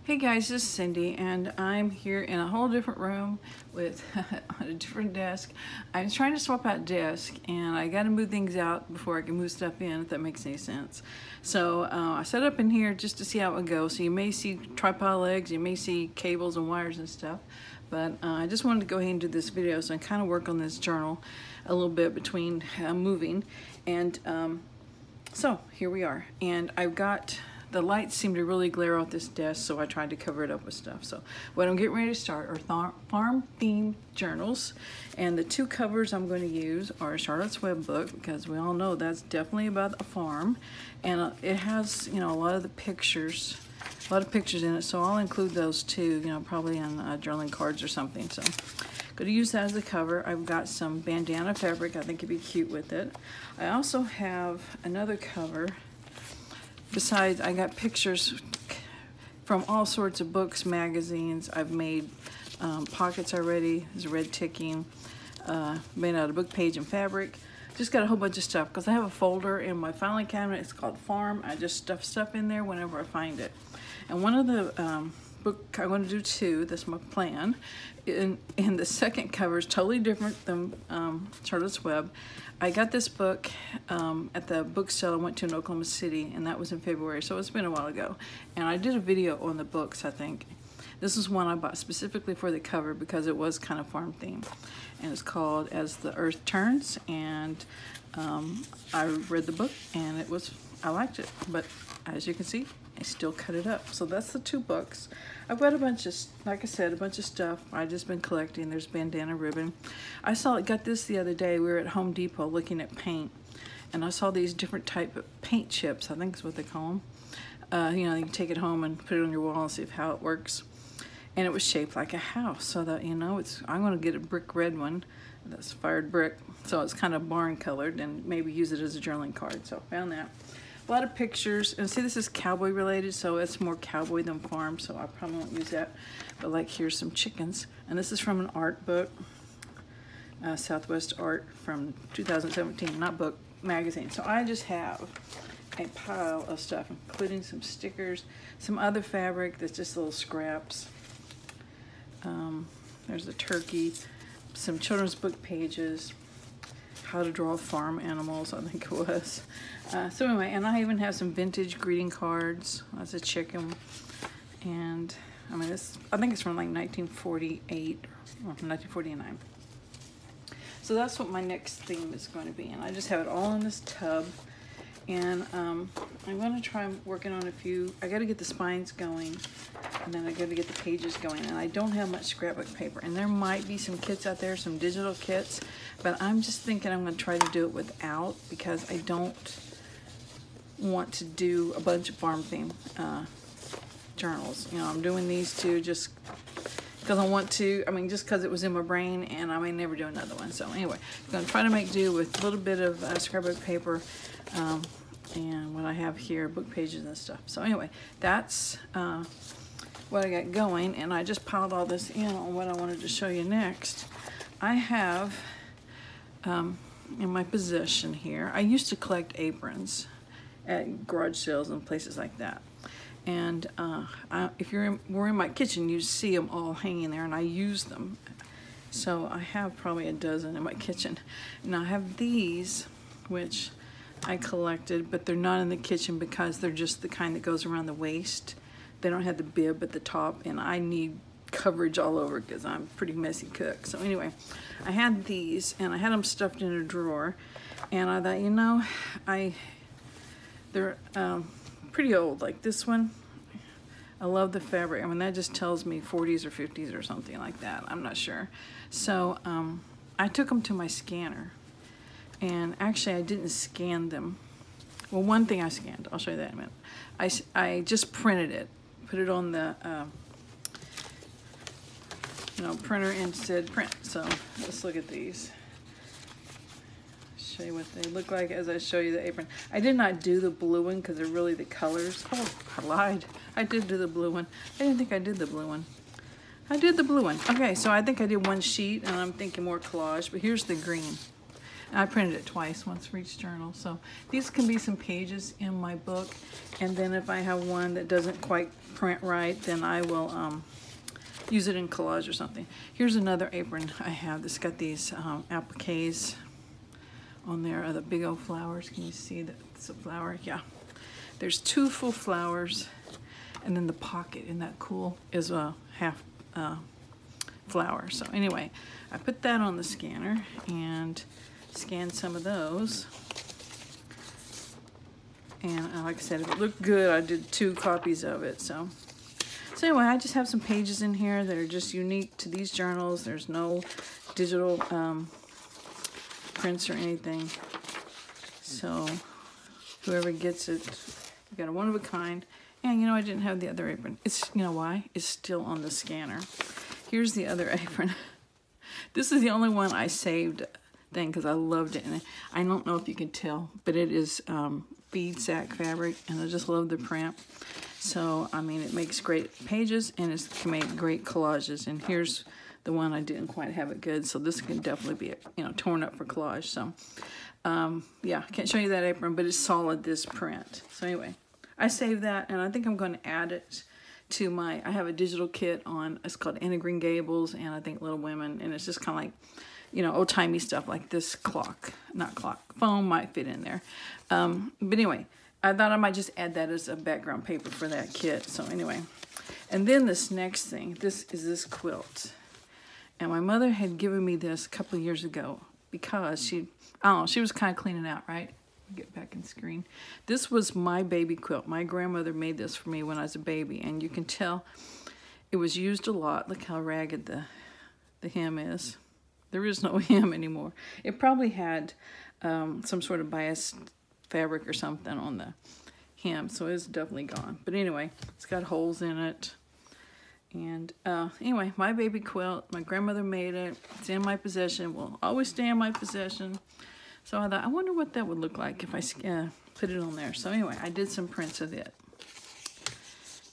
Hey guys, this is Cindy, and I'm here in a whole different room with a different desk. I'm trying to swap out desk, and I got to move things out before I can move stuff in, if that makes any sense. So I set up in here just to see how it would go. So you may see tripod legs, you may see cables and wires and stuff, but I just wanted to go ahead and do this video so I kind of work on this journal a little bit between moving. And so here we are, and I've got the lights seem to really glare off this desk, so I tried to cover it up with stuff. So what I'm getting ready to start are farm themed journals, and the two covers I'm going to use are Charlotte's Web book, because we all know that's definitely about a farm, and it has, you know, a lot of pictures in it, so I'll include those too, you know, probably on journaling cards or something. So going to use that as a cover. I've got some bandana fabric. I think it'd be cute with it. I also have another cover. Besides, I got pictures from all sorts of books, magazines. I've made pockets already. There's red ticking, made out of book page and fabric. Just got a whole bunch of stuff because I have a folder in my filing cabinet. It's called Farm. I just stuff stuff in there whenever I find it. And one of the book, I'm going to do two. That's my plan. And the second cover is totally different than Charlotte's Web. I got this book at the book sale I went to in Oklahoma City, and that was in February, so it's been a while ago. And I did a video on the books, I think. This is one I bought specifically for the cover because it was kind of farm themed. And it's called As the Earth Turns, and I read the book, and I liked it. But as you can see, I still cut it up. So that's the two books. I've got a bunch of, like I said, a bunch of stuff I've just been collecting. There's bandana ribbon. I got this the other day. We were at Home Depot looking at paint, and I saw these different type of paint chips, I think is what they call them. You know, you can take it home and put it on your wall and see how it works. And it was shaped like a house, so that, you know, I'm gonna get a brick red one that's fired brick, so it's kind of barn colored, and maybe use it as a journaling card. So I found that. A lot of pictures, and see, this is cowboy related, so it's more cowboy than farm, so I probably won't use that. But like, here's some chickens, and this is from an art book, Southwest Art from 2017, not book, magazine. So I just have a pile of stuff, including some stickers, some other fabric that's just little scraps. There's a turkey, some children's book pages, how to draw farm animals, I think it was. So anyway, and I even have some vintage greeting cards. That's a chicken, and I mean, I think it's from like 1948 or 1949. So that's what my next theme is going to be, and I just have it all in this tub. And I'm going to try working on a few. I got to get the spines going, and then I got to get the pages going. And I don't have much scrapbook paper. And there might be some kits out there, some digital kits, but I'm just thinking I'm going to try to do it without, because I don't want to do a bunch of farm theme journals. You know, I'm doing these two just because I want to. I mean, just because it was in my brain, and I may never do another one. So anyway, I'm going to try to make do with a little bit of scrapbook paper. And what I have here, book pages and stuff. So anyway, that's what I got going, and I just piled all this in on what I wanted to show you next. I have in my possession here, I used to collect aprons at garage sales and places like that. And if we're in my kitchen, you see them all hanging there, and I use them. So I have probably a dozen in my kitchen. Now I have these, which I collected, but they're not in the kitchen because they're just the kind that goes around the waist. They don't have the bib at the top, and I need coverage all over because I'm a pretty messy cook. So anyway, I had these, and I had them stuffed in a drawer, and I thought, you know, they're pretty old. Like this one, I love the fabric. I mean, that just tells me 40s or 50s or something like that. I'm not sure. So I took them to my scanner. And actually, I didn't scan them. Well, one thing I scanned. I'll show you that in a minute. I just printed it, put it on the printer, and said print. So let's look at these. Show you what they look like as I show you the apron. I did not do the blue one because they're really the colors. Oh, I lied. I did do the blue one. I didn't think I did the blue one. I did the blue one. Okay, so I think I did one sheet, and I'm thinking more collage. But here's the green. And I printed it twice, once for each journal. So these can be some pages in my book. And then if I have one that doesn't quite print right, then I will use it in collage or something. Here's another apron I have that's got these appliques on there, the big old flowers. Can you see that it's a flower? Yeah. There's 2 full flowers, and then the pocket, isn't that cool, is a half flower. So anyway, I put that on the scanner and scanned some of those. And like I said, if it looked good, I did 2 copies of it. So anyway, I just have some pages in here that are just unique to these journals. There's no digital prints or anything. So whoever gets it, you got a one of a kind. And you know, I didn't have the other apron. It's, you know why? It's still on the scanner. Here's the other apron. This is the only one I saved thing because I loved it. And I don't know if you can tell, but it is bead sack fabric, and I just love the print. So, I mean, it makes great pages, and it can make great collages. And here's the one I didn't quite have it good, so this can definitely be, you know, torn up for collage. So, yeah, I can't show you that apron, but it's solid, this print. So anyway, I saved that, and I think I'm going to add it to my, I have a digital kit on, it's called Anna Green Gables, and I think Little Women, and it's just kind of like, you know, old-timey stuff like this foam might fit in there. But anyway, I thought I might just add that as a background paper for that kit. So anyway, and then this next thing, this is this quilt. And my mother had given me this a couple of years ago because she, I don't know, she was kind of cleaning out, right? Get back in screen. This was my baby quilt. My grandmother made this for me when I was a baby, and you can tell it was used a lot. Look how ragged the hem is. There is no hem anymore. It probably had some sort of bias fabric or something on the hem, so it's definitely gone. But anyway, it's got holes in it. And anyway, my baby quilt, my grandmother made it. It's in my possession, will always stay in my possession. So I thought, I wonder what that would look like if I put it on there. So anyway, I did some prints of it.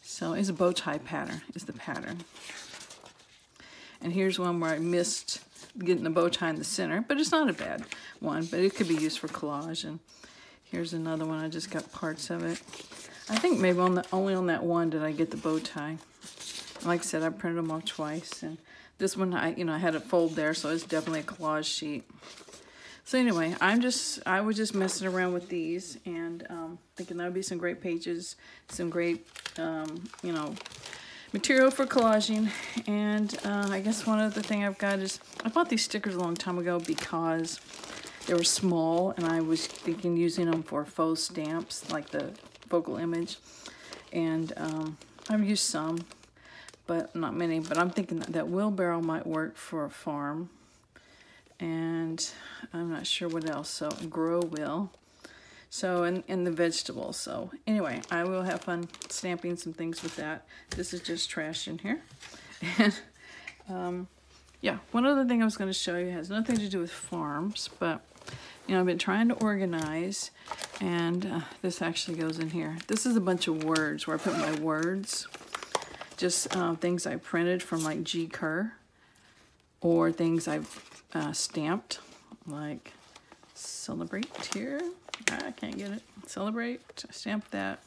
So it's a bow tie pattern, is the pattern. And here's one where I missed getting the bow tie in the center, but it's not a bad one, but it could be used for collage. And here's another one, I just got parts of it. I think maybe only on that one did I get the bow tie. Like I said, I printed them off twice, and this one I had a fold there, so it's definitely a collage sheet. So anyway, I was just messing around with these and thinking that would be some great pages, some great, you know, material for collaging. And I guess one other thing I've got is, I bought these stickers a long time ago because they were small, and I was thinking using them for faux stamps, like the focal image. And I've used some, but not many. But I'm thinking that wheelbarrow might work for a farm. And I'm not sure what else. So grow wheel. So and the vegetables. So anyway, I will have fun stamping some things with that. This is just trash in here. And yeah, one other thing I was going to show you has nothing to do with farms, but you know, I've been trying to organize, and this actually goes in here. This is a bunch of words where I put my words, just things I printed from like G. Kerr, or things I've stamped, like celebrate here. I can't get it. Celebrate. I stamped that.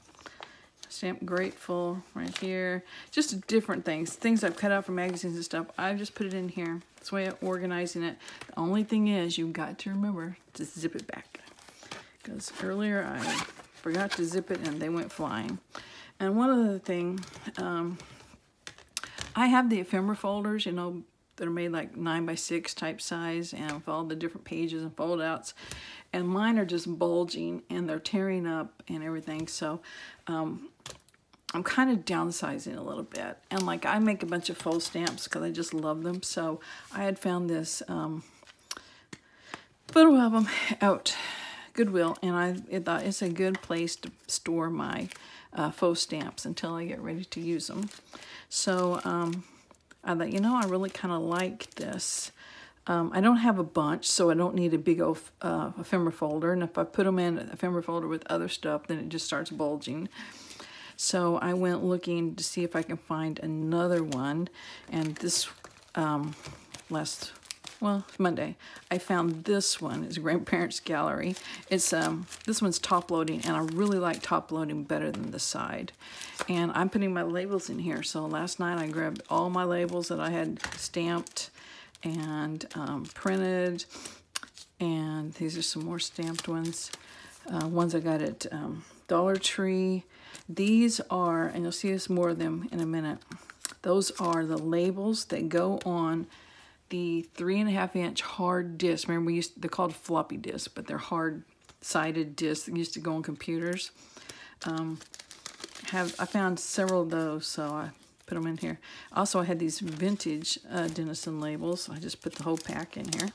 Stamp grateful right here. Just different things I've cut out from magazines and stuff. I've just put it in here. It's the way of organizing it. The only thing is, you've got to remember to zip it back, because earlier I forgot to zip it and they went flying. And one other thing, I have the ephemera folders, you know, that are made like 9x6 type size, and with all the different pages and fold outs, and mine are just bulging and they're tearing up and everything. So I'm kind of downsizing a little bit, and like I make a bunch of faux stamps because I just love them. So I had found this photo album out Goodwill, and I thought it's a good place to store my faux stamps until I get ready to use them. So I thought, you know, I really kind of like this. I don't have a bunch, so I don't need a big old ephemera folder. And if I put them in an ephemera folder with other stuff, then it just starts bulging. So I went looking to see if I can find another one. And this last well, Monday, I found this one. It's Grandparents Gallery. It's this one's top loading, and I really like top loading better than the side. And I'm putting my labels in here. So last night I grabbed all my labels that I had stamped and printed, and these are some more stamped ones. Ones I got at Dollar Tree. These are, and you'll see us more of them in a minute. Those are the labels that go on the 3.5-inch hard disc. Remember, they're called floppy disks, but they're hard-sided discs that used to go on computers. I found several of those, so I put them in here. Also, I had these vintage Denison labels. I just put the whole pack in here.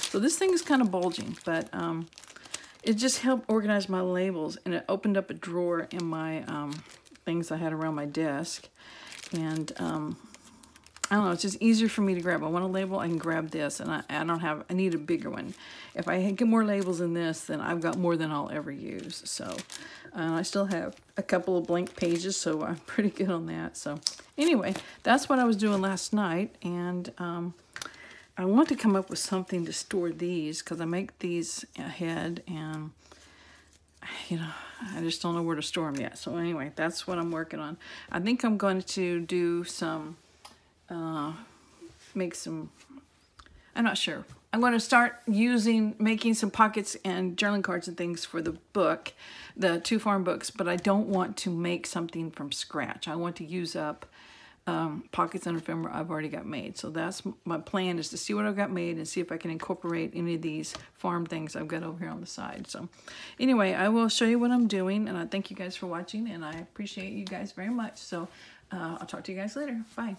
So this thing is kind of bulging, but it just helped organize my labels, and it opened up a drawer in my things I had around my desk. And I don't know, it's just easier for me to grab. I want a label, I can grab this, and I need a bigger one. If I get more labels than this, then I've got more than I'll ever use. So I still have a couple of blank pages, so I'm pretty good on that. So anyway, that's what I was doing last night, and I want to come up with something to store these, because I make these ahead, and you know, I just don't know where to store them yet. So anyway, that's what I'm working on. I think I'm going to do some make some, I'm not sure. I'm going to start making some pockets and journaling cards and things for the book, the 2 farm books, but I don't want to make something from scratch. I want to use up pockets and ephemera I've already got made. So that's my plan, is to see what I've got made and see if I can incorporate any of these farm things I've got over here on the side. So anyway, I will show you what I'm doing, and I thank you guys for watching, and I appreciate you guys very much. So I'll talk to you guys later. Bye.